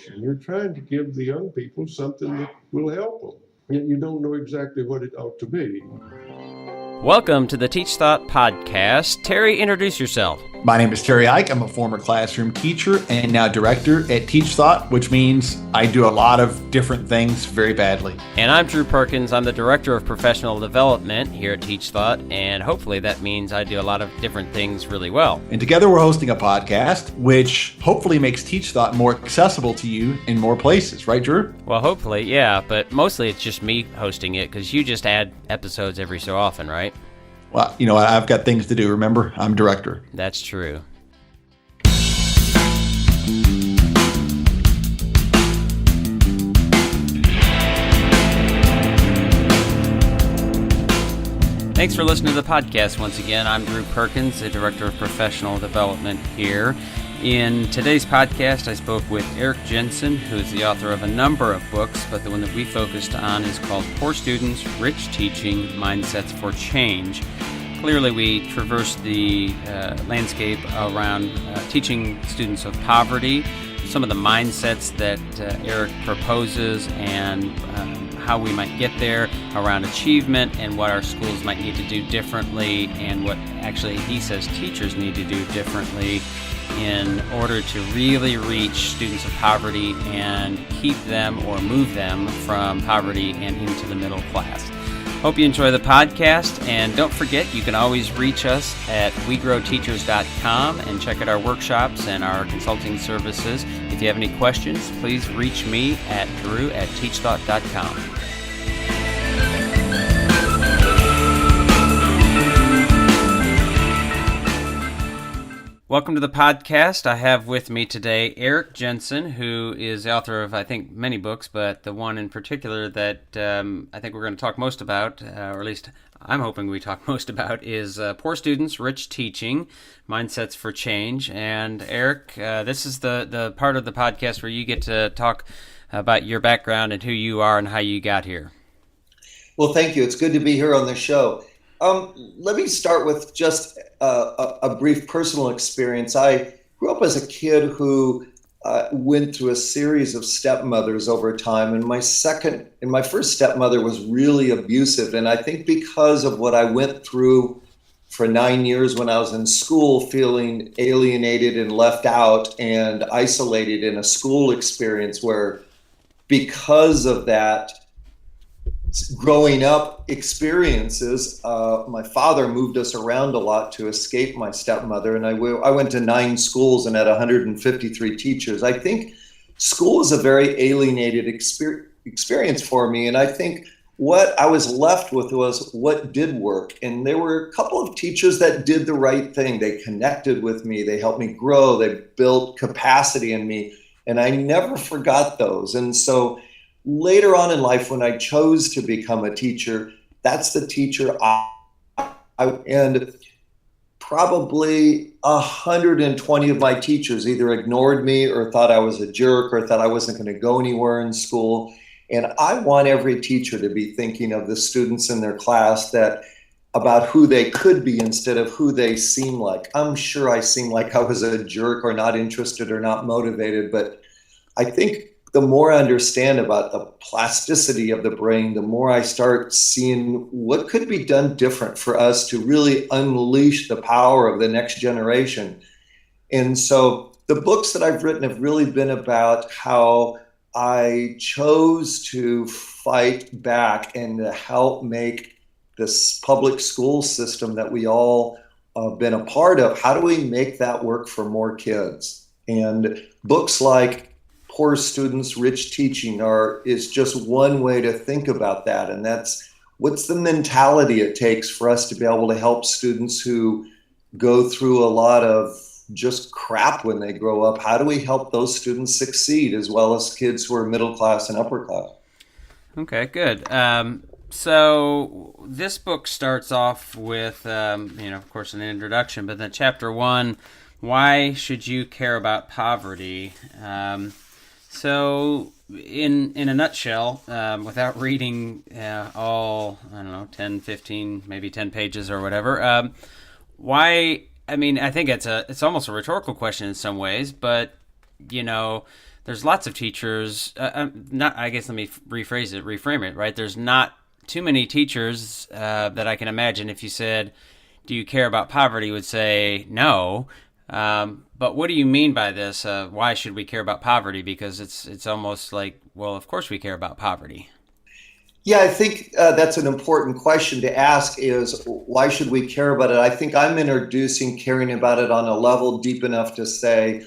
And you're trying to give the young people something that will help them, yet you don't know exactly what it ought to be. Welcome to the Teach Thought Podcast. Terry, introduce yourself. My name is Terry Ike. I'm a former classroom teacher and now director at Teach Thought, which means I do a lot of different things very badly. And I'm Drew Perkins. I'm the Director of Professional Development here at Teach Thought, and hopefully that means I do a lot of different things really well. And together we're hosting a podcast, which hopefully makes Teach Thought more accessible to you in more places, right, Drew? Well, hopefully, yeah, but mostly it's just me hosting it because you just add episodes every so often, right? Well, I've got things to do. Remember, I'm director. That's true. Thanks for listening to the podcast once again. I'm Drew Perkins, the Director of Professional Development here. In today's podcast, I spoke with Eric Jensen, who is the author of a number of books, but the one that we focused on is called Poor Students, Rich Teaching, Mindsets for Change. Clearly, we traversed the landscape around teaching students of poverty, some of the mindsets that Eric proposes, and how we might get there, around achievement and what our schools might need to do differently, and what actually he says teachers need to do differently in order to really reach students of poverty and keep them or move them from poverty and into the middle class. Hope you enjoy the podcast, and don't forget you can always reach us at wegrowteachers.com and check out our workshops and our consulting services. If you have any questions, please reach me at drew@teachthought.com. Welcome to the podcast. I have with me today Eric Jensen, who is the author of, I think, many books, but the one in particular that I think we're going to talk most about, or at least I'm hoping we talk most about, is Poor Students, Rich Teaching, Mindsets for Change. And Eric, this is the part of the podcast where you get to talk about your background and who you are and how you got here. Well, thank you. It's good to be here on the show. Let me start with just a brief personal experience. I grew up as a kid who went through a series of stepmothers over time, and my first stepmother was really abusive. And I think because of what I went through for 9 years when I was in school, feeling alienated and left out and isolated in a school experience where, because of that growing up experiences, my father moved us around a lot to escape my stepmother, and I went to 9 schools and had 153 teachers. I think school is a very alienated experience for me, and I think what I was left with was what did work. And there were a couple of teachers that did the right thing. They connected with me, they helped me grow, they built capacity in me, and I never forgot those. And so later on in life, when I chose to become a teacher, that's the teacher and probably 120 of my teachers either ignored me or thought I was a jerk or thought I wasn't going to go anywhere in school. And I want every teacher to be thinking of the students in their class about who they could be instead of who they seem like. I'm sure I seem like I was a jerk or not interested or not motivated, but I think the more I understand about the plasticity of the brain, the more I start seeing what could be done different for us to really unleash the power of the next generation. And so the books that I've written have really been about how I chose to fight back and to help make this public school system that we all have been a part of. How do we make that work for more kids? And books like Poor Students, Rich Teaching is just one way to think about that. And that's what's the mentality it takes for us to be able to help students who go through a lot of just crap when they grow up. How do we help those students succeed as well as kids who are middle class and upper class? Okay, good. So this book starts off with, of course, an introduction, but then chapter 1, why should you care about poverty? So, in a nutshell, without reading all, 10, 15, maybe 10 pages or whatever, why? I mean, I think it's almost a rhetorical question in some ways, but, there's lots of teachers, not, I guess let me reframe it, right? There's not too many teachers that I can imagine if you said, do you care about poverty, would say no. But what do you mean by this? Why should we care about poverty? Because it's almost like, well, of course we care about poverty. Yeah, I think that's an important question to ask is why should we care about it? I think I'm introducing caring about it on a level deep enough to say,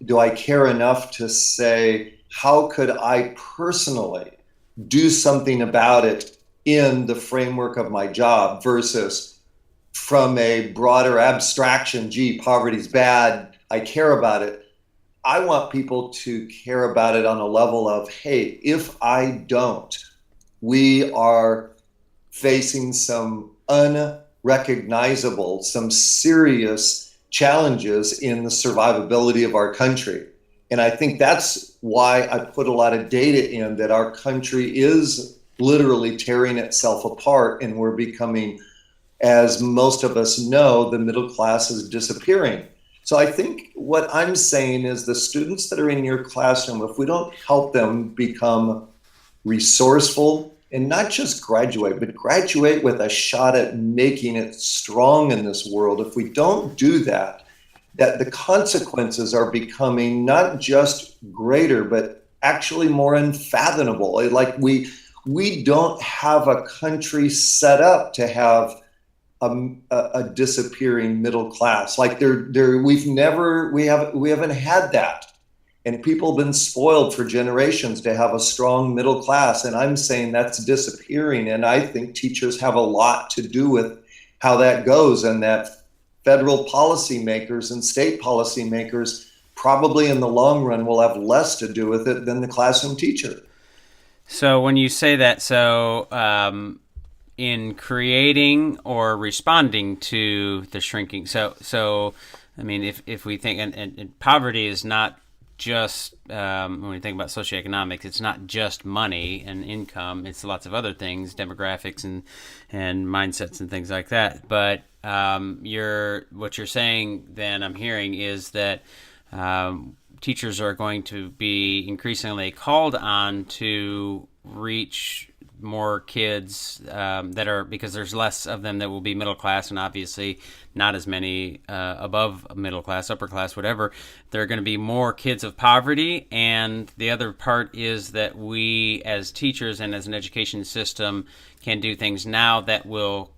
do I care enough to say, how could I personally do something about it in the framework of my job versus from a broader abstraction, gee, poverty's bad, I care about it. I want people to care about it on a level of, hey, if I don't, we are facing some unrecognizable, some serious challenges in the survivability of our country. And I think that's why I put a lot of data in that our country is literally tearing itself apart, and we're becoming, as most of us know, the middle class is disappearing. So I think what I'm saying is the students that are in your classroom, if we don't help them become resourceful and not just graduate, but graduate with a shot at making it strong in this world, if we don't do that, that the consequences are becoming not just greater, but actually more unfathomable. Like we don't have a country set up to have a disappearing middle class. Like we haven't had that. And people have been spoiled for generations to have a strong middle class. And I'm saying that's disappearing. And I think teachers have a lot to do with how that goes, and that federal policymakers and state policymakers probably in the long run will have less to do with it than the classroom teacher. So when you say that, in creating or responding to the shrinking, so I mean, if we think, and poverty is not just, when we think about socioeconomics, it's not just money and income, it's lots of other things, demographics and mindsets and things like that. But what you're saying then, I'm hearing, is that teachers are going to be increasingly called on to reach more kids that are, because there's less of them that will be middle class, and obviously not as many above middle class, upper class, whatever. There are going to be more kids of poverty. And the other part is that we as teachers and as an education system can do things now that will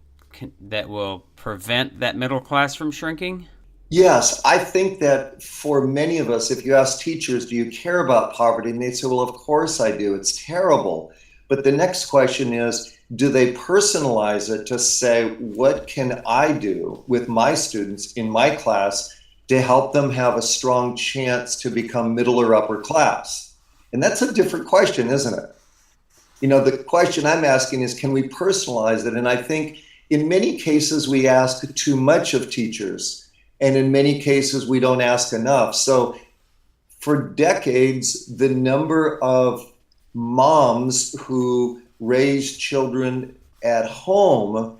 prevent that middle class from shrinking. Yes, I think that for many of us, if you ask teachers, do you care about poverty? And they say, well, of course I do. It's terrible. But the next question is, do they personalize it to say, what can I do with my students in my class to help them have a strong chance to become middle or upper class? And that's a different question, isn't it? You know, the question I'm asking is, can we personalize it? And I think in many cases we ask too much of teachers, and in many cases we don't ask enough. So for decades, the number of moms who raise children at home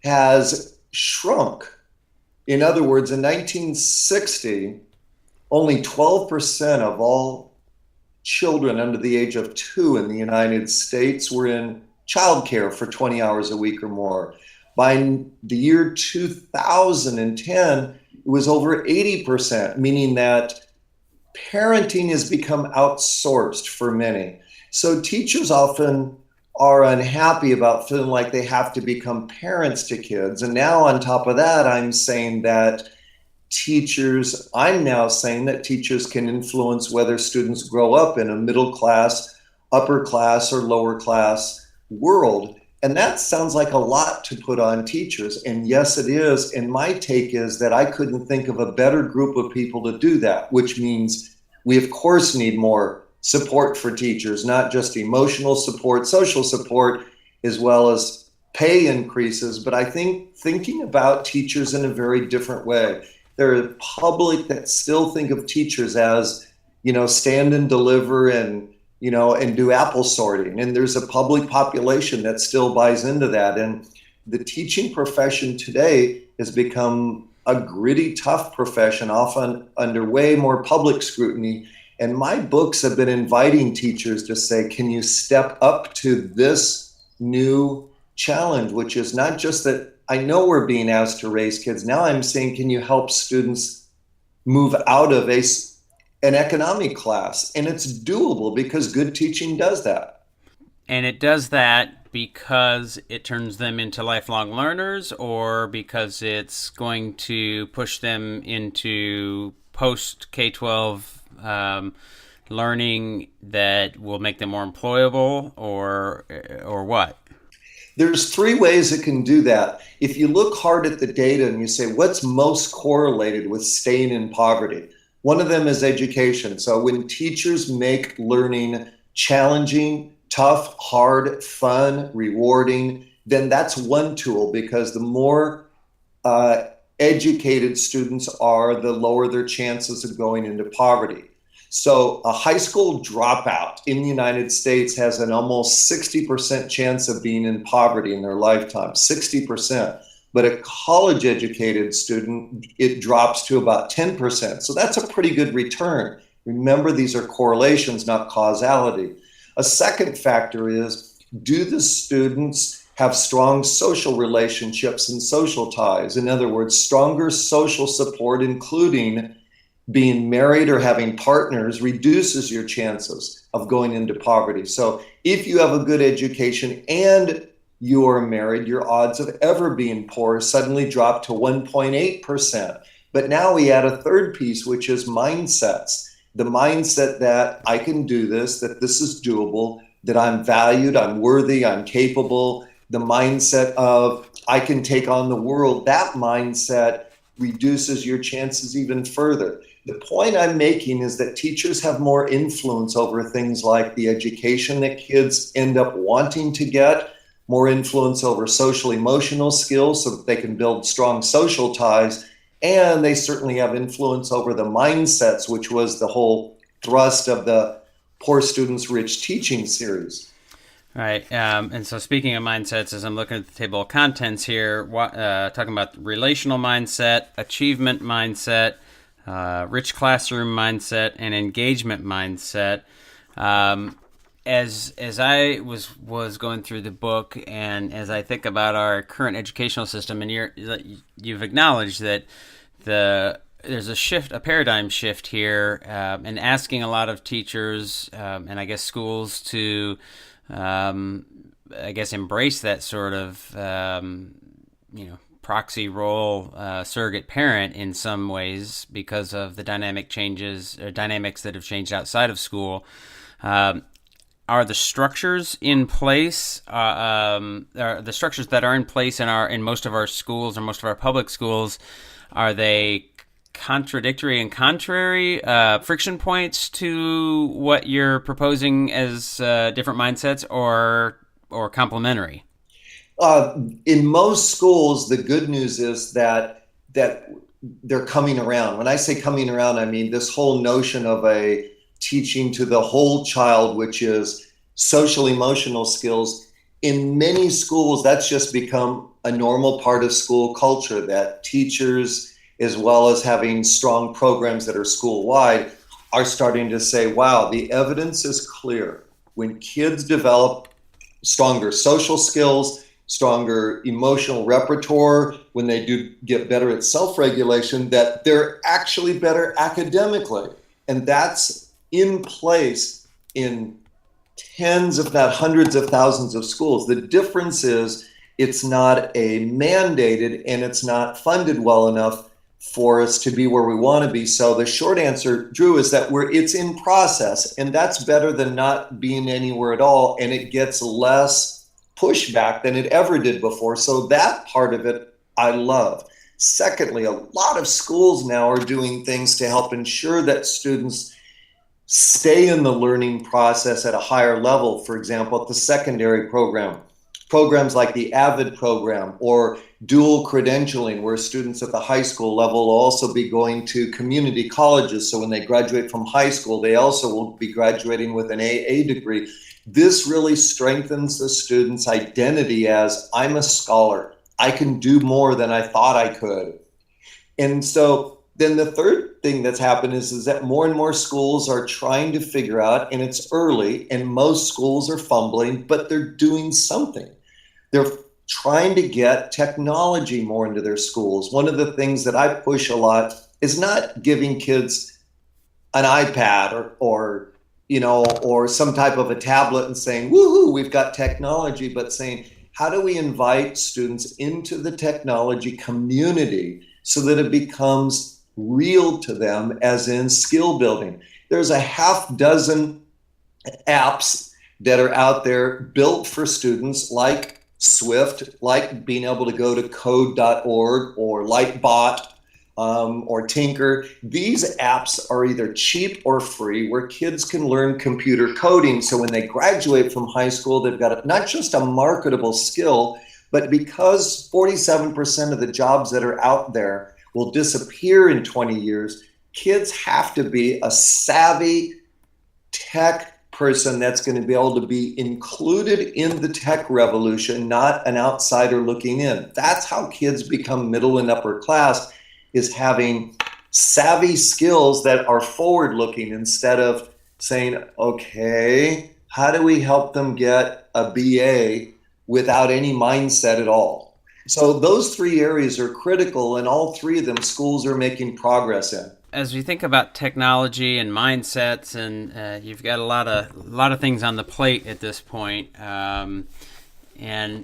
has shrunk. In other words, in 1960, only 12% of all children under the age of 2 in the United States were in childcare for 20 hours a week or more. By the year 2010, it was over 80%, meaning that parenting has become outsourced for many. So teachers often are unhappy about feeling like they have to become parents to kids. And now on top of that, I'm now saying that teachers can influence whether students grow up in a middle class, upper class, or lower class world. And that sounds like a lot to put on teachers. And yes, it is. And my take is that I couldn't think of a better group of people to do that, which means we of course need more support for teachers, not just emotional support, social support, as well as pay increases. But I think thinking about teachers in a very different way. There are public that still think of teachers as, stand and deliver and do apple sorting. And there's a public population that still buys into that. And the teaching profession today has become a gritty, tough profession, often under way more public scrutiny. And my books have been inviting teachers to say, can you step up to this new challenge, which is not just that I know we're being asked to raise kids. Now I'm saying, can you help students move out of an economic class? And it's doable because good teaching does that. And it does that because it turns them into lifelong learners, or because it's going to push them into post K-12 learning that will make them more employable, or what? There's three ways it can do that. If you look hard at the data and you say, what's most correlated with staying in poverty? One of them is education. So when teachers make learning challenging, tough, hard, fun, rewarding, then that's one tool, because the more educated students are, the lower their chances of going into poverty. So a high school dropout in the United States has an almost 60% chance of being in poverty in their lifetime, 60%. But a college educated student, it drops to about 10%. So that's a pretty good return. Remember, these are correlations, not causality. A second factor is, do the students have strong social relationships and social ties? In other words, stronger social support, including being married or having partners, reduces your chances of going into poverty. So if you have a good education and you are married, your odds of ever being poor suddenly drop to 1.8%. But now we add a third piece, which is mindsets. The mindset that I can do this, that this is doable, that I'm valued, I'm worthy, I'm capable. The mindset of I can take on the world, that mindset reduces your chances even further. The point I'm making is that teachers have more influence over things like the education that kids end up wanting to get, more influence over social emotional skills so that they can build strong social ties, and they certainly have influence over the mindsets, which was the whole thrust of the Poor Students Rich Teaching series. Right. And so speaking of mindsets, as I'm looking at the table of contents here, talking about relational mindset, achievement mindset, rich classroom mindset, and engagement mindset. As I was going through the book, and as I think about our current educational system, and you've acknowledged that there's a paradigm shift here, and asking a lot of teachers and I guess schools to embrace that sort of proxy role, surrogate parent in some ways, because of the dynamics that have changed outside of school. Are the structures in place? Are the structures that are in place in most of our schools, or most of our public schools, are they contradictory and contrary friction points to what you're proposing as different mindsets, or complementary? In most schools, the good news is that they're coming around. When I say coming around, I mean this whole notion of a teaching to the whole child, which is social emotional skills. In many schools, that's just become a normal part of school culture, that teachers, as well as having strong programs that are school-wide, are starting to say, wow, the evidence is clear. When kids develop stronger social skills, stronger emotional repertoire, when they do get better at self-regulation, that they're actually better academically. And that's in place in tens, if not hundreds of thousands of schools. The difference is it's not a mandated, and it's not funded well enough for us to be where we want to be. So the short answer, Drew, is that it's in process, and that's better than not being anywhere at all, and it gets less pushback than it ever did before. So that part of it I love. Secondly, a lot of schools now are doing things to help ensure that students stay in the learning process at a higher level. For example, at the secondary program, programs like the AVID program or dual credentialing, where students at the high school level will also be going to community colleges. So when they graduate from high school, they also will be graduating with an AA degree. This really strengthens the student's identity as, I'm a scholar. I can do more than I thought I could. And so then the third thing that's happened is that more and more schools are trying to figure out, and it's early, and most schools are fumbling, but they're doing something. They're trying to get technology more into their schools. One of the things that I push a lot is not giving kids an iPad or some type of a tablet and saying, woohoo, we've got technology, but saying, how do we invite students into the technology community so that it becomes real to them, as in skill building? There's a half dozen apps that are out there built for students, like Swift, like being able to go to code.org or Lightbot or Tinker. These apps are either cheap or free, where kids can learn computer coding. So when they graduate from high school, they've got not just a marketable skill, but because 47% of the jobs that are out there will disappear in 20 years, kids have to be a savvy tech person that's going to be able to be included in the tech revolution, not an outsider looking in. That's how kids become middle and upper class, is having savvy skills that are forward looking, instead of saying, okay, how do we help them get a BA without any mindset at all? So those three areas are critical, and all three of them schools are making progress in. As we think about technology and mindsets, and you've got a lot of things on the plate at this point, and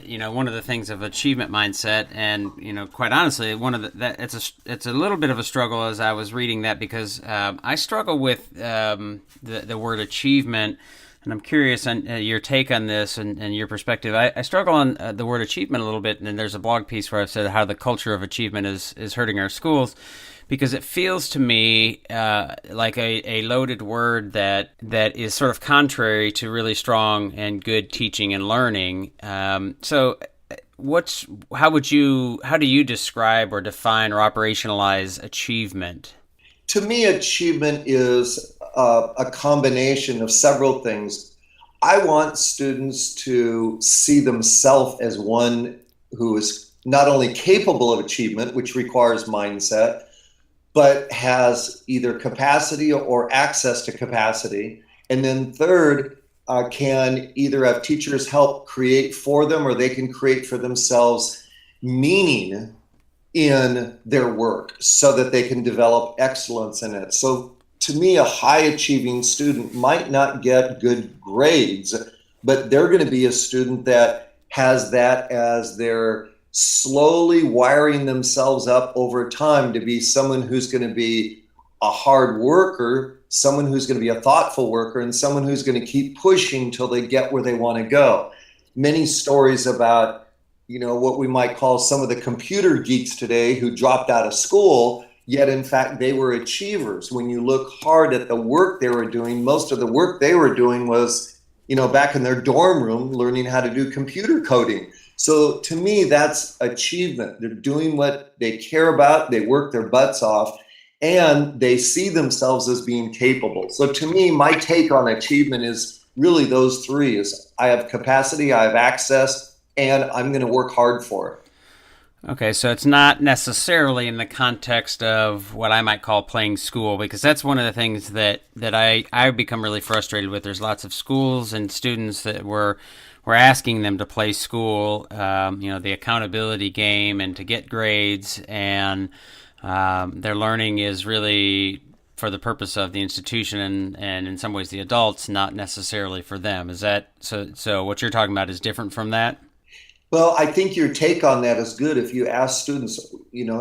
one of the things of achievement mindset, and quite honestly, it's a little bit of a struggle as I was reading that, because I struggle with the word achievement. And I'm curious on your take on this and your perspective. I struggle on the word achievement a little bit, and then there's a blog piece where I've said how the culture of achievement is hurting our schools, because it feels to me like a loaded word that is sort of contrary to really strong and good teaching and learning. So how do you describe or define or operationalize achievement? To me, achievement is a combination of several things. I want students to see themselves as one who is not only capable of achievement, which requires mindset, but has either capacity or access to capacity. And then third, can either have teachers help create for them, or they can create for themselves meaning in their work so that they can develop excellence in it. So to me, a high achieving student might not get good grades, but they're going to be a student that has that as their slowly wiring themselves up over time to be someone who's going to be a hard worker, someone who's going to be a thoughtful worker, and someone who's going to keep pushing till they get where they want to go. Many stories about what we might call some of the computer geeks today who dropped out of school, yet in fact they were achievers. When you look hard at the work they were doing, most of the work they were doing was, back in their dorm room learning how to do computer coding. So to me, that's achievement. They're doing what they care about, they work their butts off, and they see themselves as being capable. So to me, my take on achievement is really those three: is I have capacity, I have access, and I'm going to work hard for it. Okay, so it's not necessarily in the context of what I might call playing school, because that's one of the things that I become really frustrated with. There's lots of schools and students that we're asking them to play school, the accountability game and to get grades, and their learning is really for the purpose of the institution and in some ways the adults, not necessarily for them. Is that so what you're talking about is different from that? Well, I think your take on that is good. If you ask students,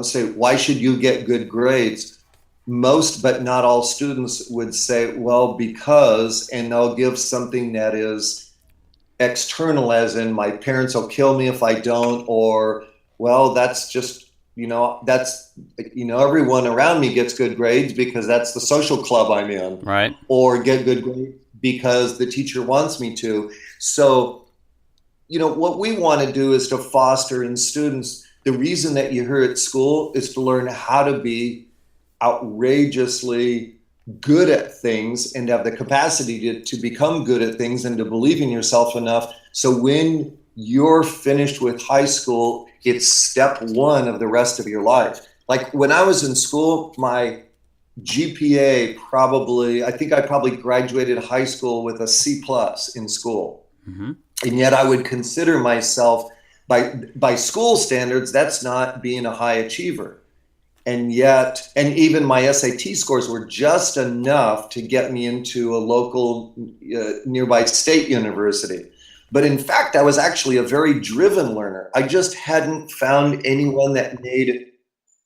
say, why should you get good grades? Most, but not all students would say, well, because, and they'll give something that is external, as in my parents will kill me if I don't, or, well, that's just, everyone around me gets good grades because that's the social club I'm in. Right. Or get good grades because the teacher wants me to. So, what we want to do is to foster in students, the reason that you're here at school is to learn how to be outrageously good at things and have the capacity to become good at things and to believe in yourself enough. So when you're finished with high school, it's step one of the rest of your life. Like when I was in school, my GPA I think I probably graduated high school with a C plus in school. Mm-hmm. And yet I would consider myself, by school standards, that's not being a high achiever. And even my SAT scores were just enough to get me into a local nearby state university. But in fact, I was actually a very driven learner. I just hadn't found anyone that made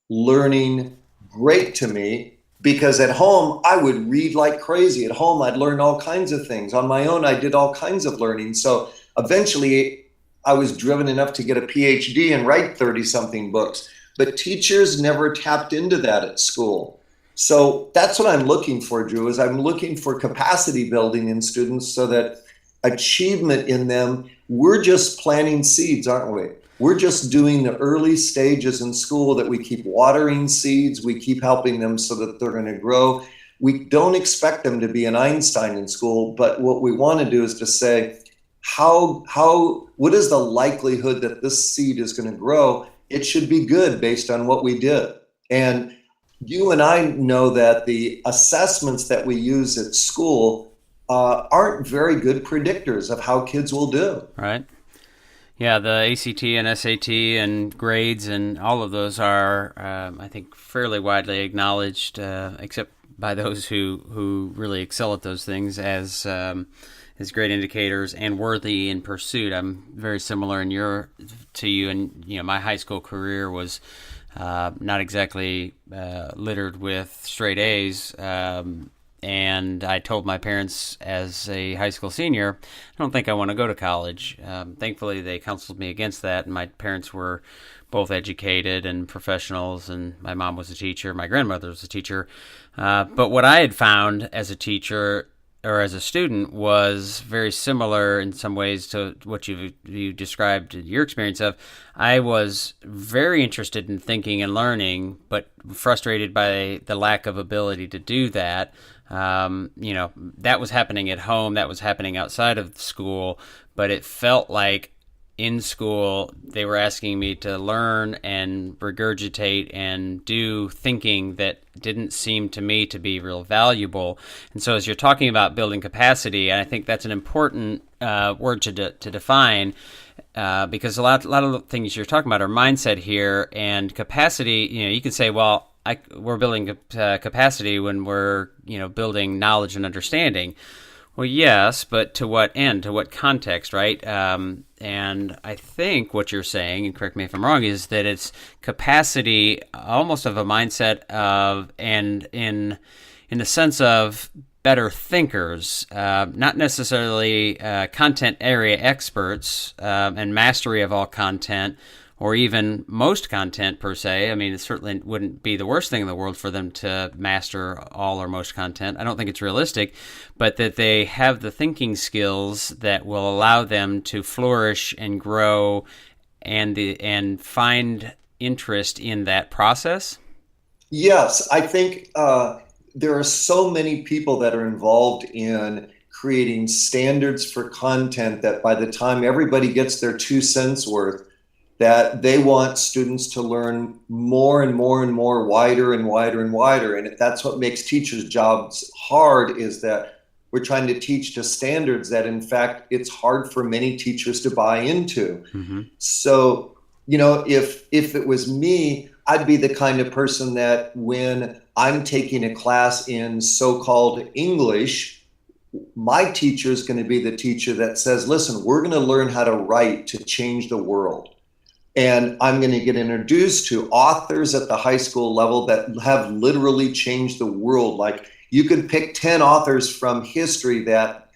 learning great to me, because at home I would read like crazy. At home I'd learn all kinds of things. On my own I did all kinds of learning. So eventually I was driven enough to get a PhD and write 30-something books. But teachers never tapped into that at school. So that's what I'm looking for, Drew, is I'm looking for capacity building in students so that achievement in them, we're just planting seeds, aren't we? We're just doing the early stages in school that we keep watering seeds. We keep helping them so that they're going to grow. We don't expect them to be an Einstein in school, but what we want to do is to say, what is the likelihood that this seed is going to grow? It should be good based on what we did. And you and I know that the assessments that we use at school aren't very good predictors of how kids will do. Right. Yeah, the ACT and SAT and grades and all of those are, I think, fairly widely acknowledged, except by those who really excel at those things as great indicators and worthy in pursuit. I'm very similar to you, and my high school career was not exactly littered with straight A's. And I told my parents as a high school senior, I don't think I want to go to college. Thankfully, they counseled me against that. And my parents were both educated and professionals, and my mom was a teacher. My grandmother was a teacher. But what I had found as a teacher or as a student was very similar in some ways to what you described your experience of. I was very interested in thinking and learning, but frustrated by the lack of ability to do that. That was happening at home, that was happening outside of school, but it felt like in school they were asking me to learn and regurgitate and do thinking that didn't seem to me to be real valuable. And so as you're talking about building capacity, and I think that's an important word to define, because a lot of the things you're talking about are mindset here, and capacity, you can say, well, we're building capacity when we're, building knowledge and understanding. Well, yes, but to what end? To what context, right? And I think what you're saying, and correct me if I'm wrong, is that it's capacity almost of a mindset of, and in the sense of better thinkers, not necessarily content area experts and mastery of all content, or even most content per se. I mean, it certainly wouldn't be the worst thing in the world for them to master all or most content. I don't think it's realistic, but that they have the thinking skills that will allow them to flourish and grow and find interest in that process. Yes, I think there are so many people that are involved in creating standards for content that by the time everybody gets their 2 cents worth, that they want students to learn more and more and more, wider and wider and wider. And that's what makes teachers' jobs hard, is that we're trying to teach to standards that, in fact, it's hard for many teachers to buy into. Mm-hmm. So, if it was me, I'd be the kind of person that when I'm taking a class in so-called English, my teacher is going to be the teacher that says, listen, we're going to learn how to write to change the world. And I'm going to get introduced to authors at the high school level that have literally changed the world. Like, you could pick 10 authors from history that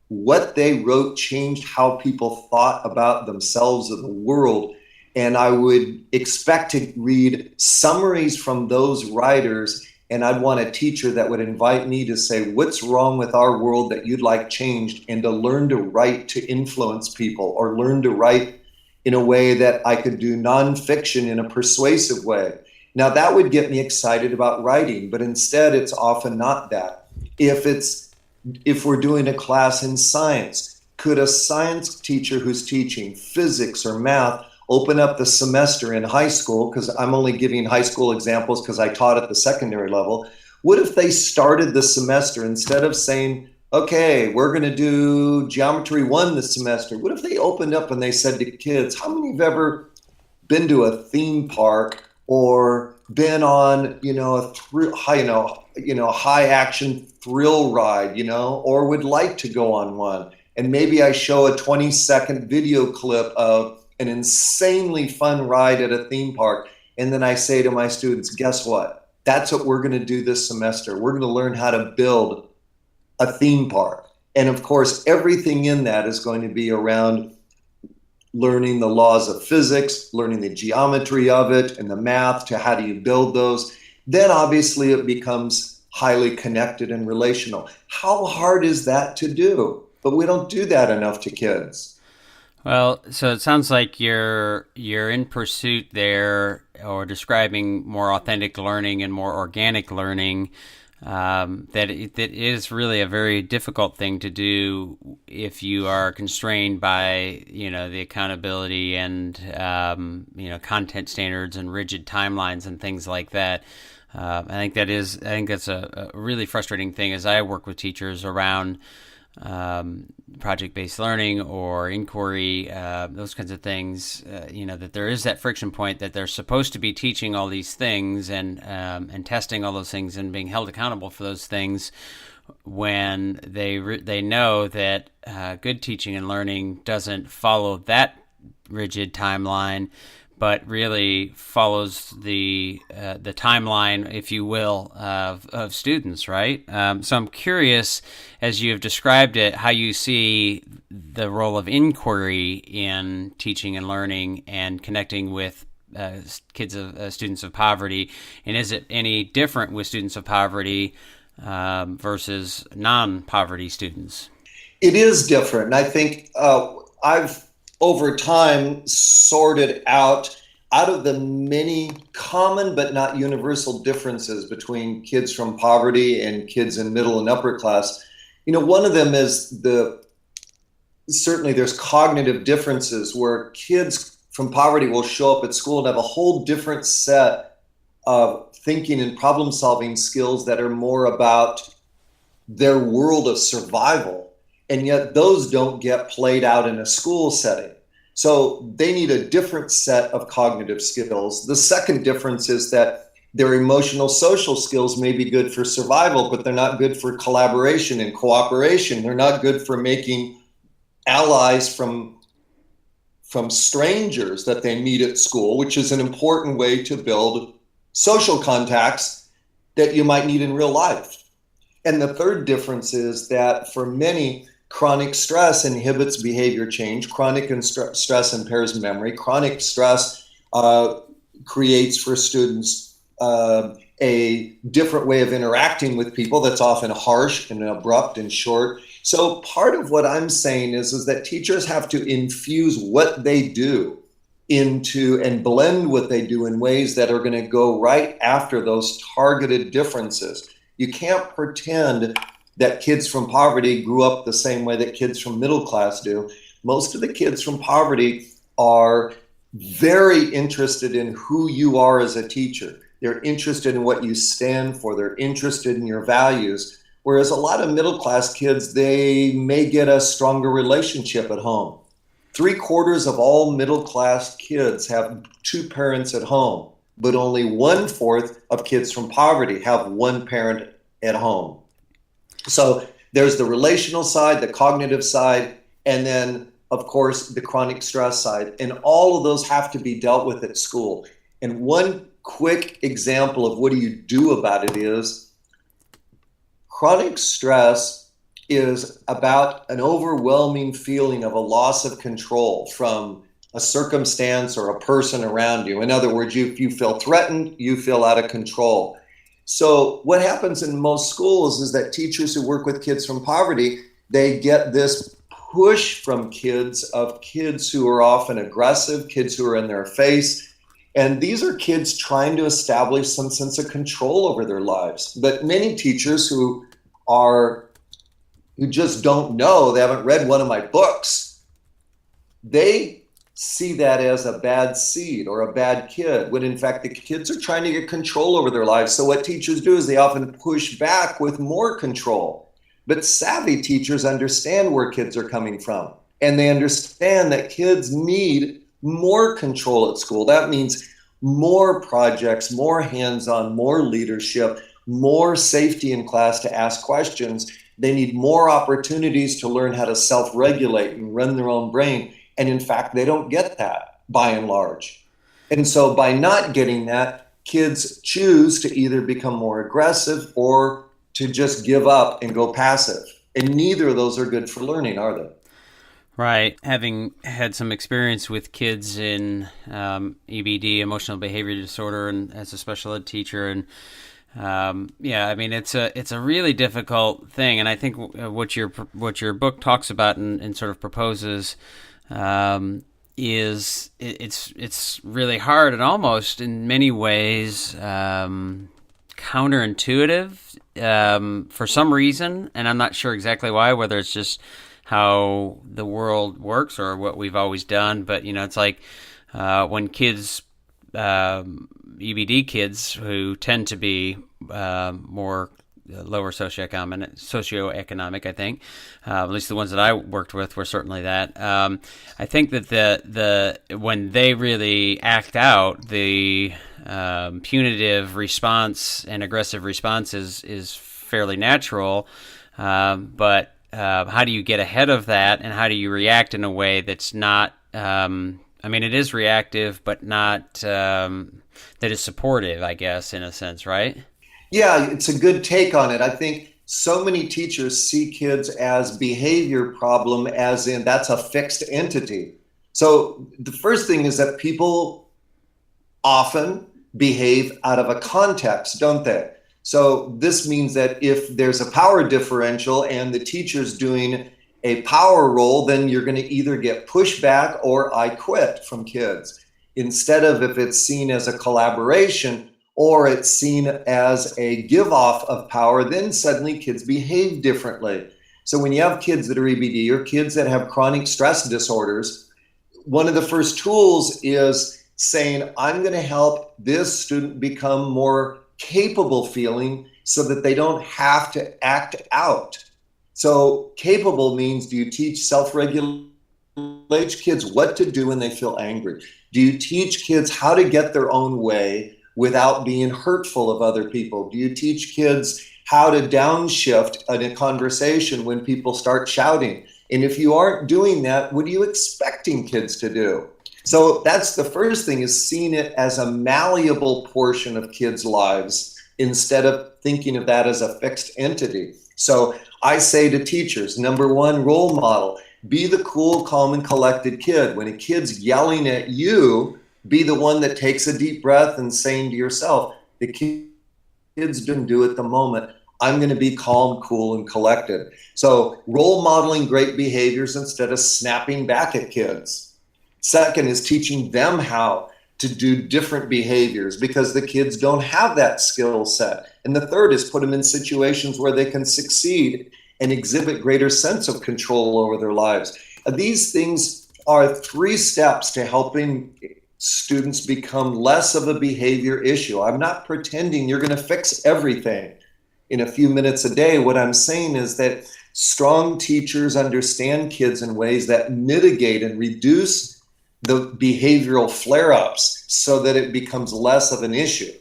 what they wrote changed how people thought about themselves and the world. And I would expect to read summaries from those writers, and I'd want a teacher that would invite me to say, what's wrong with our world that you'd like changed, and to learn to write to influence people, or learn to write in a way that I could do nonfiction in a persuasive way. Now that would get me excited about writing, but instead it's often not that. If we're doing a class in science, could a science teacher who's teaching physics or math open up the semester in high school, because I'm only giving high school examples because I taught at the secondary level. What if they started the semester, instead of saying, okay, we're going to do Geometry 1 this semester, what if they opened up and they said to kids, how many have ever been to a theme park or been on, a high action thrill ride, or would like to go on one? And maybe I show a 20-second video clip of an insanely fun ride at a theme park. And then I say to my students, guess what? That's what we're going to do this semester. We're going to learn how to build a theme park. And of course, everything in that is going to be around learning the laws of physics, learning the geometry of it and the math to how do you build those. Then obviously it becomes highly connected and relational. How hard is that to do? But we don't do that enough to kids. Well, so it sounds like you're in pursuit there, or describing more authentic learning and more organic learning. That is really a very difficult thing to do if you are constrained by the accountability and content standards and rigid timelines and things like that. I think that's a really frustrating thing as I work with teachers around project-based learning or inquiry, those kinds of things, that there is that friction point that they're supposed to be teaching all these things and testing all those things and being held accountable for those things, when they know that good teaching and learning doesn't follow that rigid timeline, but really follows the timeline, if you will, of students, right? So I'm curious, as you have described it, how you see the role of inquiry in teaching and learning and connecting with students of poverty, and is it any different with students of poverty versus non-poverty students? It is different. And I think I've over time sorted out of the many common but not universal differences between kids from poverty and kids in middle and upper class. One of them is certainly there's cognitive differences where kids from poverty will show up at school and have a whole different set of thinking and problem solving skills that are more about their world of survival. And yet those don't get played out in a school setting. So they need a different set of cognitive skills. The second difference is that their emotional social skills may be good for survival, but they're not good for collaboration and cooperation. They're not good for making allies from strangers that they meet at school, which is an important way to build social contacts that you might need in real life. And the third difference is that for many, chronic stress inhibits behavior change. Chronic stress impairs memory. Chronic stress creates for students a different way of interacting with people that's often harsh and abrupt and short. So part of what I'm saying is that teachers have to infuse what they do into and blend what they do in ways that are going to go right after those targeted differences. You can't pretend that kids from poverty grew up the same way that kids from middle class do. Most of the kids from poverty are very interested in who you are as a teacher. They're interested in what you stand for. They're interested in your values. Whereas a lot of middle class kids, they may get a stronger relationship at home. 3/4 of all middle class kids have two parents at home, but only 1/4 of kids from poverty have one parent at home. So there's the relational side, the cognitive side, and then, of course, the chronic stress side. And all of those have to be dealt with at school. And one quick example of what do you do about it is chronic stress is about an overwhelming feeling of a loss of control from a circumstance or a person around you. In other words, if you feel threatened, you feel out of control. So what happens in most schools is that teachers who work with kids from poverty, they get this push from kids who are often aggressive, kids who are in their face. And these are kids trying to establish some sense of control over their lives. But many teachers who just don't know, they haven't read one of my books, they see that as a bad seed or a bad kid, when in fact the kids are trying to get control over their lives. So what teachers do is they often push back with more control. But savvy teachers understand where kids are coming from, and they understand that kids need more control at school. That means more projects, more hands-on, more leadership, more safety in class to ask questions. They need more opportunities to learn how to self-regulate and run their own brain. And in fact, they don't get that by and large. And so by not getting that, kids choose to either become more aggressive or to just give up and go passive. And neither of those are good for learning, are they? Right. Having had some experience with kids in EBD, emotional behavior disorder, and as a special ed teacher, and I mean, it's a really difficult thing, and I think what your book talks about and sort of proposes is it's really hard and almost in many ways counterintuitive for some reason, and I'm not sure exactly why, whether it's just how the world works or what we've always done, but it's like when kids, EBD kids who tend to be more lower socioeconomic, I think, at least the ones that I worked with were certainly that. I think that the when they really act out, the punitive response and aggressive response is fairly natural, but how do you get ahead of that, and how do you react in a way that's not, it is reactive, but not, that is supportive, I guess, in a sense, right? Yeah, it's a good take on it. I think so many teachers see kids as behavior problem, as in that's a fixed entity. So the first thing is that people often behave out of a context, don't they? So this means that if there's a power differential and the teacher's doing a power role, then you're going to either get pushback or I quit from kids. Instead of if it's seen as a collaboration or it's seen as a give off of power, then suddenly kids behave differently. So when you have kids that are EBD or kids that have chronic stress disorders, one of the first tools is saying, I'm going to help this student become more capable feeling so that they don't have to act out. So capable means, do you teach self-regulate kids what to do when they feel angry? Do you teach kids how to get their own way without being hurtful of other people? Do you teach kids how to downshift in a conversation when people start shouting? And if you aren't doing that, what are you expecting kids to do? So that's the first thing, is seeing it as a malleable portion of kids' lives instead of thinking of that as a fixed entity. So I say to teachers, number one, role model. Be the cool, calm, and collected kid. When a kid's yelling at you, be the one that takes a deep breath and saying to yourself, the kids didn't do at the moment. I'm going to be calm, cool, and collected. So role modeling great behaviors instead of snapping back at kids. Second is teaching them how to do different behaviors because the kids don't have that skill set. And the third is put them in situations where they can succeed and exhibit greater sense of control over their lives. These things are 3 steps to helping students become less of a behavior issue. I'm not pretending you're going to fix everything in a few minutes a day. What I'm saying is that strong teachers understand kids in ways that mitigate and reduce the behavioral flare-ups so that it becomes less of an issue.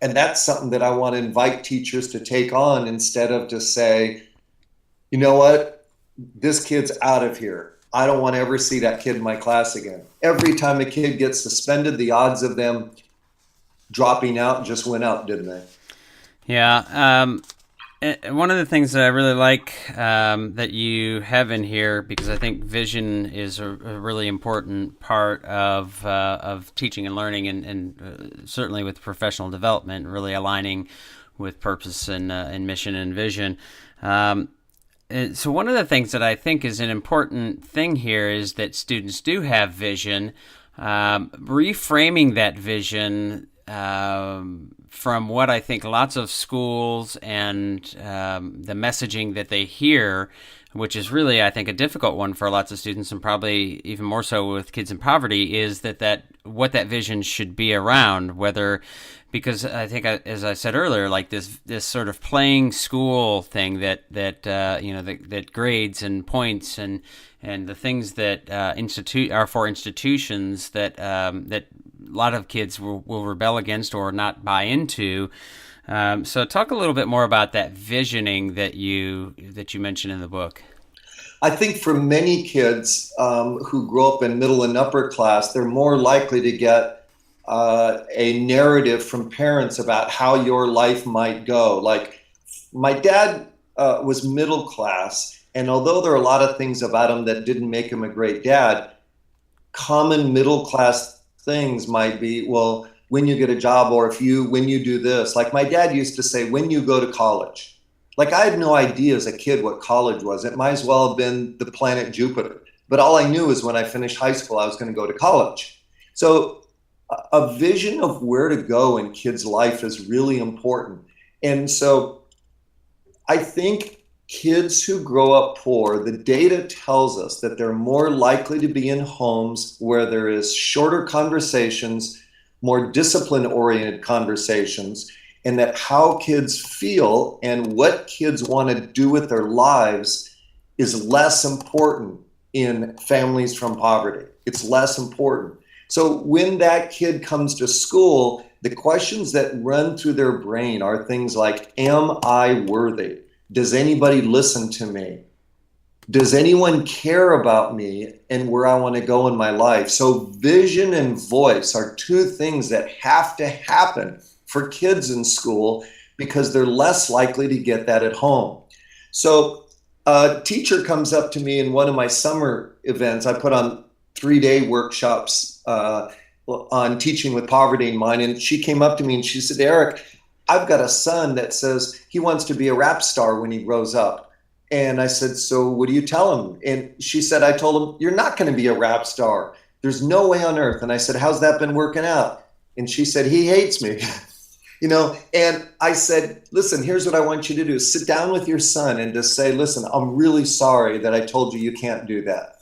And that's something that I want to invite teachers to take on instead of to say, you know what, this kid's out of here. I don't want to ever see that kid in my class again. Every time a kid gets suspended, the odds of them dropping out just went up, didn't they? Yeah. One of the things that I really like that you have in here, because I think vision is a really important part of teaching and learning, and certainly with professional development, really aligning with purpose and mission and vision. So one of the things that I think is an important thing here is that students do have vision, reframing that vision from what I think lots of schools and the messaging that they hear which is really, I think, a difficult one for lots of students, and probably even more so with kids in poverty, is that what that vision should be around, whether, because I think, as I said earlier, like this sort of playing school thing that grades and points and the things that are for institutions that a lot of kids will rebel against or not buy into. So talk a little bit more about that visioning that you mentioned in the book. I think for many kids who grow up in middle and upper class, they're more likely to get a narrative from parents about how your life might go. Like my dad was middle class, and although there are a lot of things about him that didn't make him a great dad, common middle class things might be, well, when you get a job, or when you do this. Like my dad used to say, when you go to college. Like I had no idea as a kid what college was. It might as well have been the planet Jupiter. But all I knew is when I finished high school, I was going to go to college. So a vision of where to go in kids' life is really important. And so I think kids who grow up poor, the data tells us that they're more likely to be in homes where there is shorter conversations, more discipline-oriented conversations, and that how kids feel and what kids want to do with their lives is less important in families from poverty. It's less important. So when that kid comes to school, the questions that run through their brain are things like, am I worthy? Does anybody listen to me? Does anyone care about me and where I want to go in my life? So vision and voice are two things that have to happen for kids in school because they're less likely to get that at home. So a teacher comes up to me in one of my summer events. I put on 3-day workshops on teaching with poverty in mind. And she came up to me and she said, Eric, I've got a son that says he wants to be a rap star when he grows up. And I said, so what do you tell him? And she said, I told him, you're not going to be a rap star. There's no way on earth. And I said, how's that been working out? And she said, he hates me. And I said, listen, here's what I want you to do. Sit down with your son and just say, listen, I'm really sorry that I told you can't do that.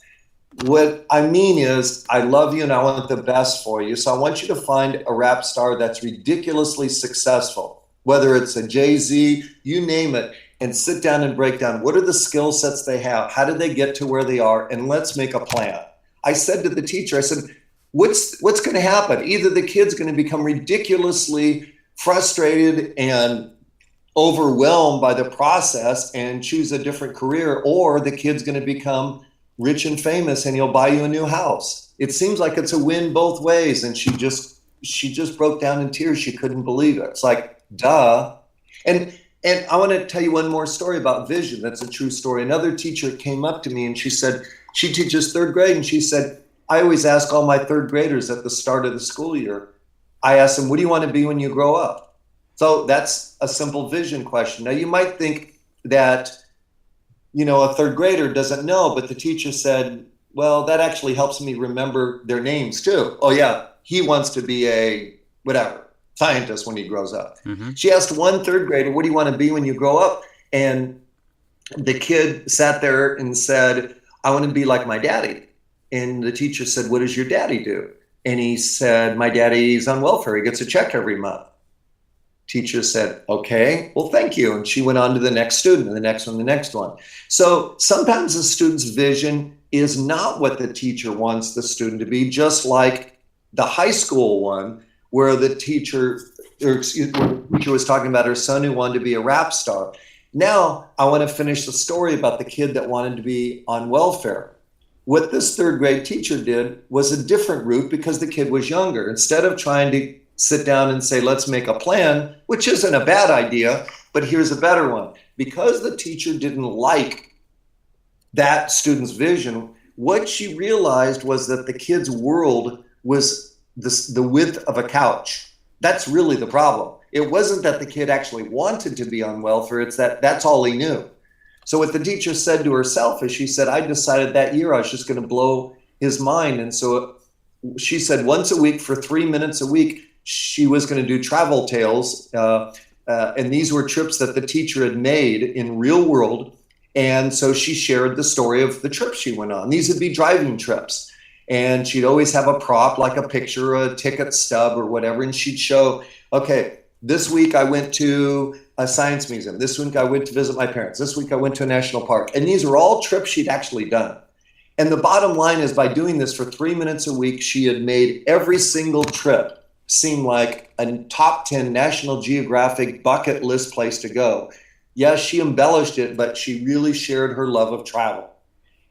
What I mean is I love you and I want the best for you. So I want you to find a rap star that's ridiculously successful, whether it's a Jay-Z, you name it, and sit down and break down what are the skill sets they have? How did they get to where they are? And let's make a plan. I said to the teacher, I said, what's going to happen? Either the kid's going to become ridiculously frustrated and overwhelmed by the process and choose a different career, or the kid's going to become rich and famous and he'll buy you a new house. It seems like it's a win both ways. And she just broke down in tears. She couldn't believe it. It's like, duh. And I want to tell you one more story about vision. That's a true story. Another teacher came up to me and she said, she teaches third grade. And she said, I always ask all my third graders at the start of the school year, I ask them, what do you want to be when you grow up? So that's a simple vision question. Now you might think that, a third grader doesn't know, but the teacher said, well, that actually helps me remember their names too. Oh yeah, he wants to be a whatever scientist when he grows up. Mm-hmm. She asked one third grader, what do you want to be when you grow up? And the kid sat there and said, I want to be like my daddy. And the teacher said, what does your daddy do? And he said, my daddy's on welfare. He gets a check every month. Teacher said, okay, well, thank you. And she went on to the next student and the next one, the next one. So sometimes the student's vision is not what the teacher wants the student to be, just like the high school one where the teacher was talking about her son who wanted to be a rap star. Now I want to finish the story about the kid that wanted to be on welfare. What this third grade teacher did was a different route because the kid was younger. Instead of trying to sit down and say, let's make a plan, which isn't a bad idea, but here's a better one. Because the teacher didn't like that student's vision, what she realized was that the kid's world was the width of a couch. That's really the problem. It wasn't that the kid actually wanted to be on welfare, it's that that's all he knew. So what the teacher said to herself is she said, I decided that year I was just going to blow his mind. And so she said once a week for 3 minutes a week, she was going to do travel tales. And these were trips that the teacher had made in real world. And so she shared the story of the trip she went on. These would be driving trips. And she'd always have a prop, like a picture, a ticket stub or whatever. And she'd show, okay, this week I went to a science museum. This week I went to visit my parents. This week I went to a national park. And these were all trips she'd actually done. And the bottom line is, by doing this for 3 minutes a week, she had made every single trip seem like a top 10 National Geographic bucket list place to go. Yes, she embellished it, but she really shared her love of travel.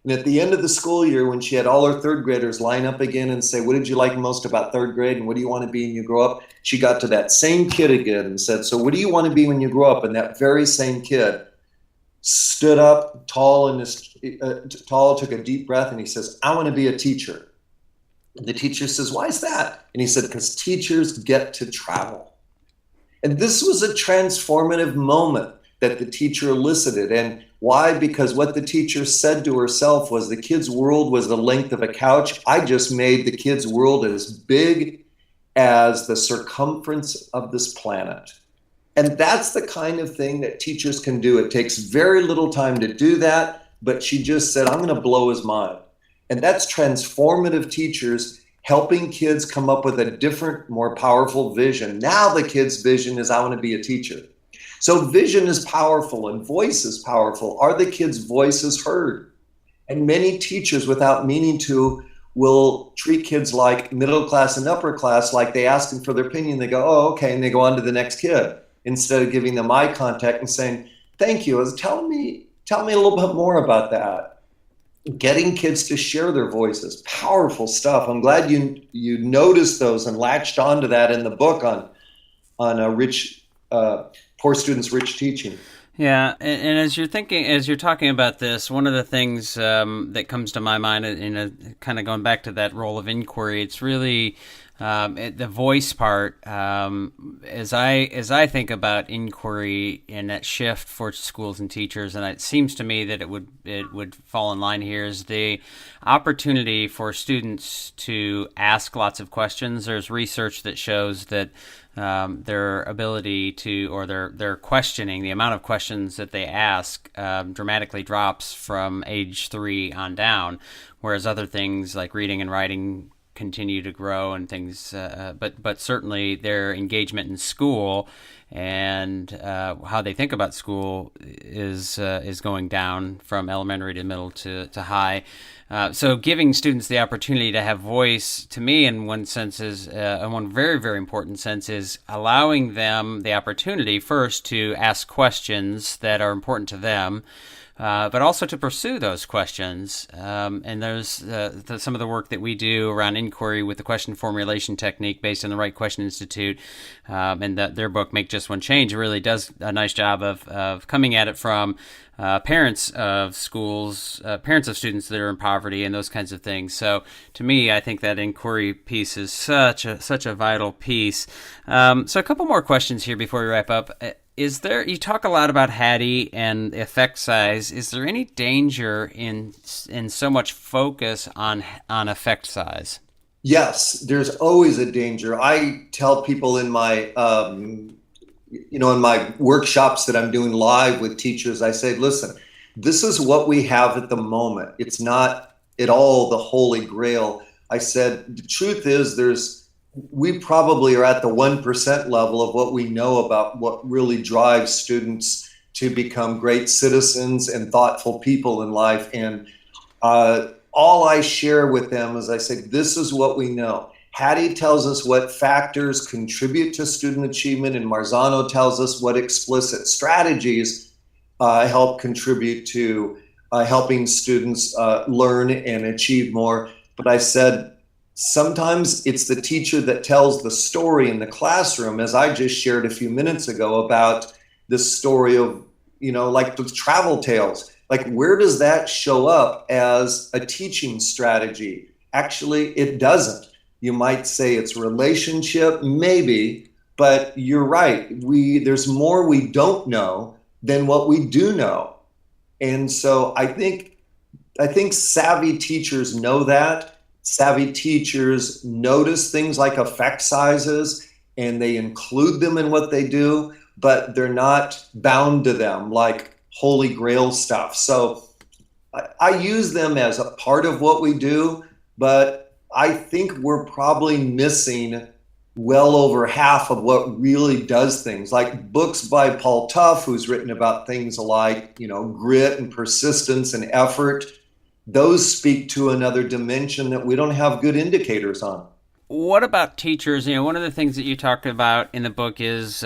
And at the end of the school year, when she had all her third graders line up again and say, what did you like most about third grade and what do you want to be when you grow up? She got to that same kid again and said, so what do you want to be when you grow up? And that very same kid stood up tall, took a deep breath, and he says, I want to be a teacher. And the teacher says, why is that? And he said, because teachers get to travel. And this was a transformative moment that the teacher elicited. And why? Because what the teacher said to herself was, the kid's world was the length of a couch. I just made the kid's world as big as the circumference of this planet. And that's the kind of thing that teachers can do. It takes very little time to do that, but she just said, I'm going to blow his mind. And that's transformative teachers helping kids come up with a different, more powerful vision. Now the kid's vision is, I want to be a teacher. So vision is powerful and voice is powerful. Are the kids' voices heard? And many teachers, without meaning to, will treat kids like middle class and upper class, like they ask them for their opinion. They go, oh, okay, and they go on to the next kid, instead of giving them eye contact and saying, thank you. Tell me a little bit more about that. Getting kids to share their voices, powerful stuff. I'm glad you noticed those and latched onto that in the book on Poor Students, Rich Teaching. Yeah, and as you're talking about this, one of the things that comes to my mind, kind of going back to that role of inquiry, it's really the voice part. As I think about inquiry and that shift for schools and teachers, and it seems to me that it would fall in line here, is the opportunity for students to ask lots of questions. There's research that shows that their ability to, or their questioning, the amount of questions that they ask dramatically drops from age 3 on down, whereas other things like reading and writing continue to grow and things, but certainly their engagement in school and how they think about school is going down from elementary to middle to high. So giving students the opportunity to have voice, to me, in one sense, is in one very, very important sense, is allowing them the opportunity first to ask questions that are important to them, but also to pursue those questions. And there's some of the work that we do around inquiry with the question formulation technique based on the Right Question Institute, and their book, Make Just One Change, really does a nice job of coming at it from parents of schools, parents of students that are in poverty and those kinds of things. So to me, I think that inquiry piece is such a vital piece. So a couple more questions here before we wrap up. You talk a lot about Hattie and effect size. Is there any danger in so much focus on effect size? Yes, there's always a danger. I tell people in my in my workshops that I'm doing live with teachers, I say, listen, this is what we have at the moment. It's not at all the holy grail. I said, the truth is we probably are at the 1% level of what we know about what really drives students to become great citizens and thoughtful people in life. And all I share with them is I say, this is what we know. Hattie tells us what factors contribute to student achievement, and Marzano tells us what explicit strategies help contribute to helping students learn and achieve more. But I said, sometimes it's the teacher that tells the story in the classroom, as I just shared a few minutes ago about this story of, like the travel tales. Like, where does that show up as a teaching strategy? Actually, it doesn't. You might say it's relationship, maybe, but you're right. There's more we don't know than what we do know. And so I think savvy teachers know that. Savvy teachers notice things like effect sizes and they include them in what they do, but they're not bound to them like holy grail stuff. So I use them as a part of what we do, but I think we're probably missing well over half of what really does things. Like books by Paul Tuff, who's written about things like, grit and persistence and effort. Those speak to another dimension that we don't have good indicators on. What about teachers? One of the things that you talked about in the book is,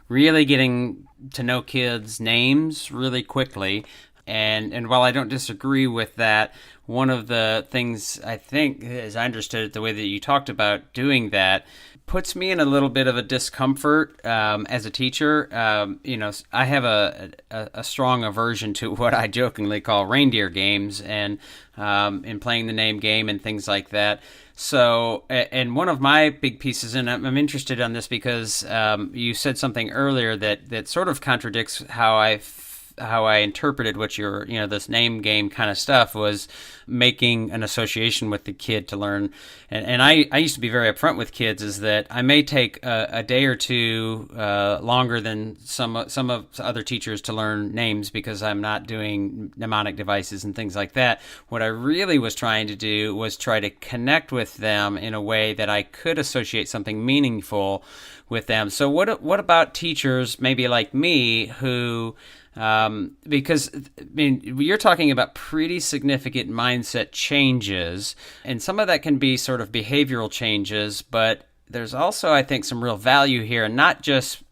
really getting to know kids' names really quickly. And while I don't disagree with that, one of the things I think, as I understood it, the way that you talked about doing that, puts me in a little bit of a discomfort as a teacher. I have a strong aversion to what I jokingly call reindeer games and playing the name game and things like that. So, and one of my big pieces, and I'm interested on this because you said something earlier that sort of contradicts how I interpreted what your, this name game kind of stuff was, making an association with the kid to learn. And I used to be very upfront with kids, is that I may take a day or two longer than some of other teachers to learn names because I'm not doing mnemonic devices and things like that. What I really was trying to do was try to connect with them in a way that I could associate something meaningful with them. So what about teachers maybe like me who, because you're talking about pretty significant mindset changes, and some of that can be sort of behavioral changes, but there's also, I think, some real value here, and not just,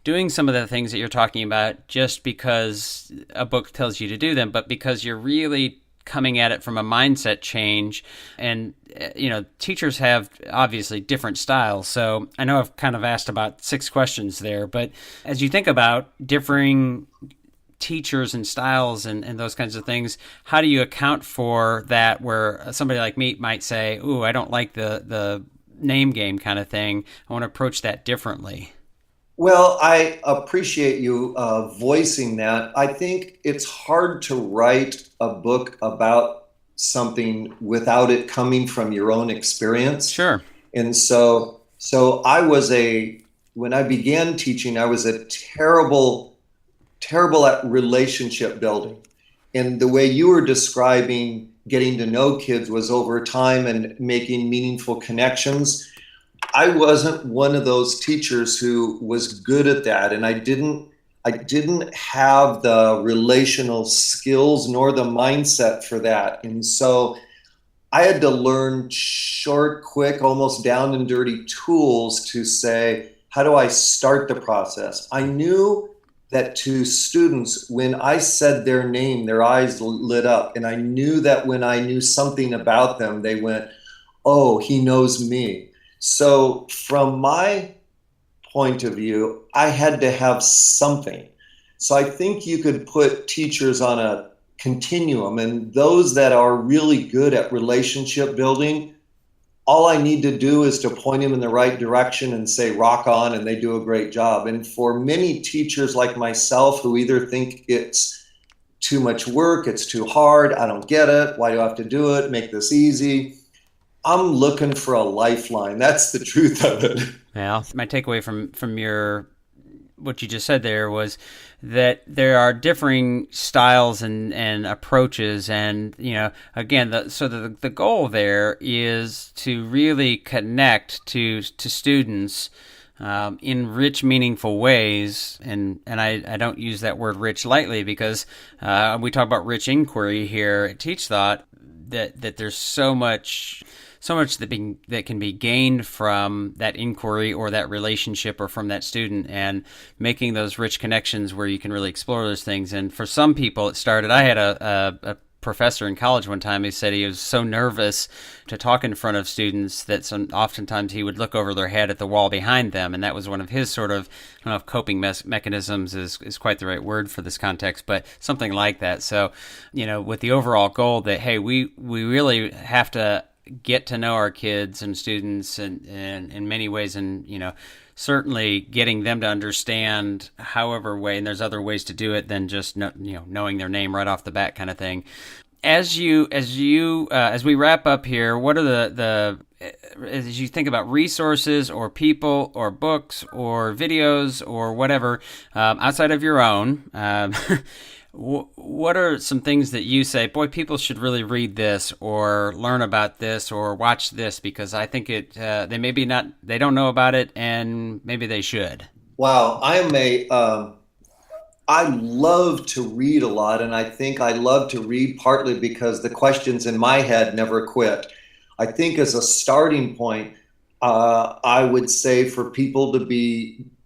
doing some of the things that you're talking about just because a book tells you to do them, but because you're really coming at it from a mindset change. And, teachers have obviously different styles. So I know I've kind of asked about 6 questions there, but as you think about differing teachers and styles and those kinds of things, how do you account for that, where somebody like me might say, ooh, I don't like the name game kind of thing. I want to approach that differently. Well, I appreciate you voicing that. I think it's hard to write a book about something without it coming from your own experience. Sure. And so when I began teaching, I was terrible at relationship building. And the way you were describing getting to know kids was over time and making meaningful connections. I wasn't one of those teachers who was good at that, and I didn't have the relational skills nor the mindset for that. And so I had to learn short, quick, almost down and dirty tools to say, how do I start the process? I knew that to students, when I said their name, their eyes lit up, and I knew that when I knew something about them, they went, oh, he knows me. So from my point of view, I had to have something. So I think you could put teachers on a continuum, and those that are really good at relationship building, all I need to do is to point them in the right direction and say, rock on, and they do a great job. And for many teachers like myself who either think it's too much work, it's too hard, I don't get it, why do I have to do it, make this easy, I'm looking for a lifeline. That's the truth of it. Well, my takeaway from your what you just said there was that there are differing styles and approaches, and again, the goal there is to really connect to students in rich, meaningful ways, and I don't use that word rich lightly, because we talk about rich inquiry here at Teach Thought, that there's so much that can be gained from that inquiry or that relationship or from that student, and making those rich connections where you can really explore those things. And for some people, it started. I had a professor in college one time who said he was so nervous to talk in front of students that oftentimes he would look over their head at the wall behind them, and that was one of his sort of, I don't know if coping mechanisms is quite the right word for this context, but something like that. So, with the overall goal that, hey, we really have to get to know our kids and students and in many ways, and certainly getting them to understand however way, and there's other ways to do it than just knowing their name right off the bat kind of thing. As we wrap up here, what are as you think about resources or people or books or videos or whatever outside of your own, what are some things that you say, boy, people should really read this or learn about this or watch this, because I think they don't know about it and maybe they should? Wow, I love to read a lot, and I think I love to read partly because the questions in my head never quit. I think as a starting point, I would say for people to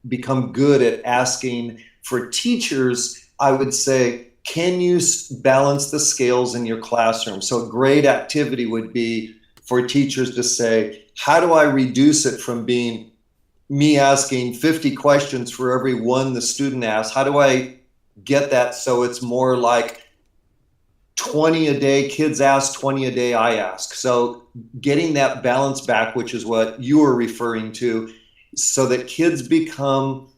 become good at asking, for teachers, I would say, can you balance the scales in your classroom? So a great activity would be for teachers to say, how do I reduce it from being me asking 50 questions for every one the student asks? How do I get that so it's more like 20 a day, kids ask, 20 a day I ask? So getting that balance back, which is what you were referring to, so that kids become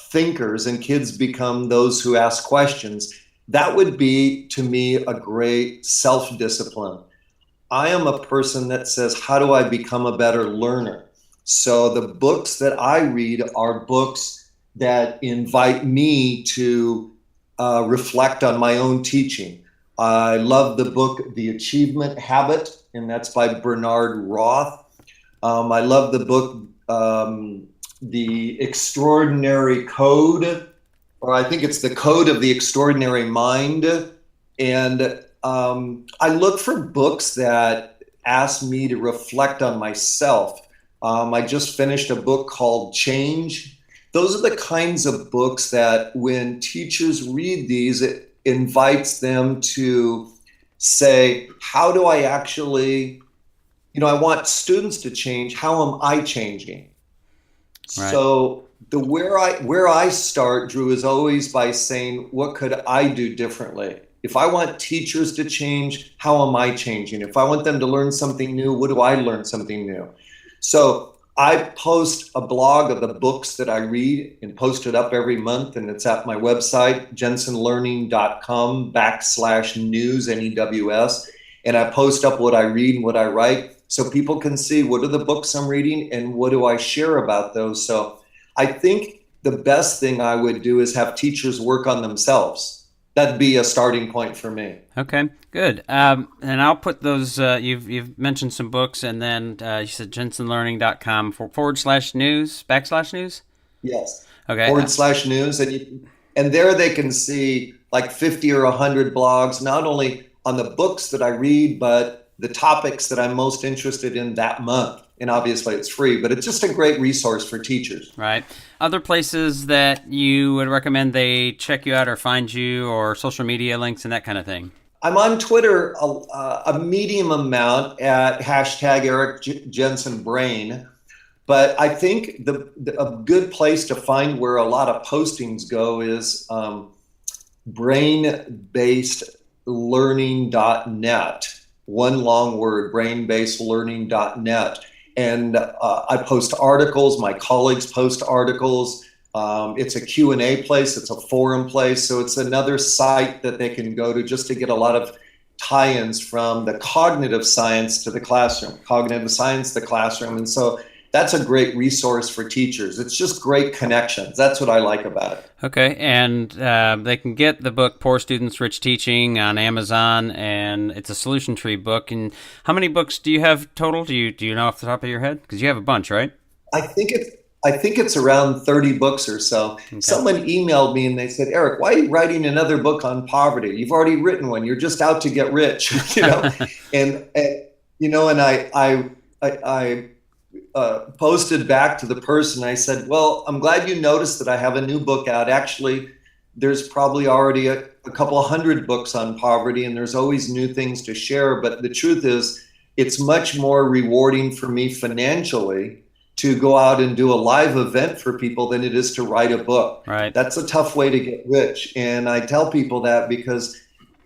thinkers and kids become those who ask questions. That would be, to me, a great self-discipline. I am a person that says, how do I become a better learner? So the books that I read are books that invite me to reflect on my own teaching. I love the book, The Achievement Habit, and that's by Bernard Roth. I love the book, The Extraordinary Code, or I think it's The Code of the Extraordinary Mind. And I look for books that ask me to reflect on myself. I just finished a book called Change. Those are the kinds of books that when teachers read these, it invites them to say, how do I actually, I want students to change. How am I changing? Right. So where I start, Drew, is always by saying, what could I do differently? If I want teachers to change, how am I changing? If I want them to learn something new, what do I learn something new? So I post a blog of the books that I read and post it up every month, and it's at my website, jensenlearning.com/news, NEWS. And I post up what I read and what I write so people can see what are the books I'm reading and what do I share about those. So I think the best thing I would do is have teachers work on themselves. That'd be a starting point for me. Okay, good. And I'll put those, you've mentioned some books, and then you said jensenlearning.com /news. Yes. Okay. /news. And there they can see like 50 or 100 blogs, not only on the books that I read, but the topics that I'm most interested in that month. And obviously it's free, but it's just a great resource for teachers. Right. Other places that you would recommend they check you out or find you, or social media links and that kind of thing? I'm on Twitter a medium amount at #Eric Jensen Brain. But I think a good place to find where a lot of postings go is brainbasedlearning.net. One long word, brainbasedlearning.net. And I post articles, my colleagues post articles. It's a Q&A place, it's a forum place. So it's another site that they can go to just to get a lot of tie-ins from the cognitive science to the classroom, cognitive science to the classroom. And so that's a great resource for teachers. It's just great connections. That's what I like about it. Okay, and they can get the book Poor Students, Rich Teaching on Amazon, and it's a solution tree book. And how many books do you have total? Do you know off the top of your head? Because you have a bunch, right? I think it's around 30 books or so. Okay. Someone emailed me and they said, Eric, why are you writing another book on poverty? You've already written one. You're just out to get rich, and I posted back to the person. I said, well, I'm glad you noticed that I have a new book out. Actually, there's probably already a couple 100 books on poverty, and there's always new things to share. But the truth is, it's much more rewarding for me financially to go out and do a live event for people than it is to write a book. Right. That's a tough way to get rich. And I tell people that because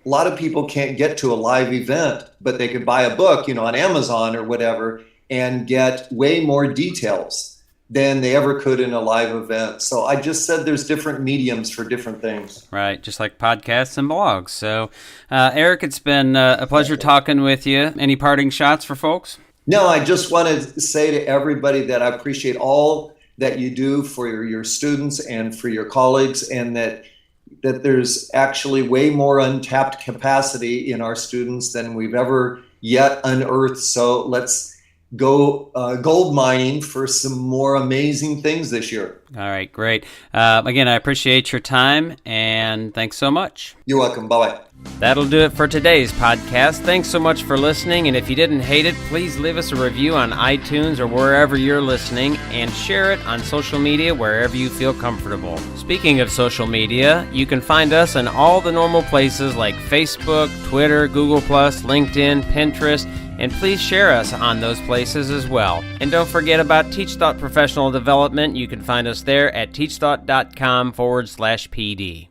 a lot of people can't get to a live event, but they could buy a book, on Amazon or whatever, and get way more details than they ever could in a live event. So I just said there's different mediums for different things. Right, just like podcasts and blogs. So, Eric, it's been a pleasure talking with you. Any parting shots for folks? No, I just want to say to everybody that I appreciate all that you do for your students and for your colleagues, and that there's actually way more untapped capacity in our students than we've ever yet unearthed. So let's go gold mining for some more amazing things this year. All right, great. Again, I appreciate your time, and thanks so much. You're welcome. Bye-bye. That'll do it for today's podcast. Thanks so much for listening, and if you didn't hate it, please leave us a review on iTunes or wherever you're listening, and share it on social media wherever you feel comfortable. Speaking of social media, you can find us in all the normal places like Facebook, Twitter, Google+, LinkedIn, Pinterest, and please share us on those places as well. And don't forget about TeachThought Professional Development. You can find us there at teachthought.com/PD.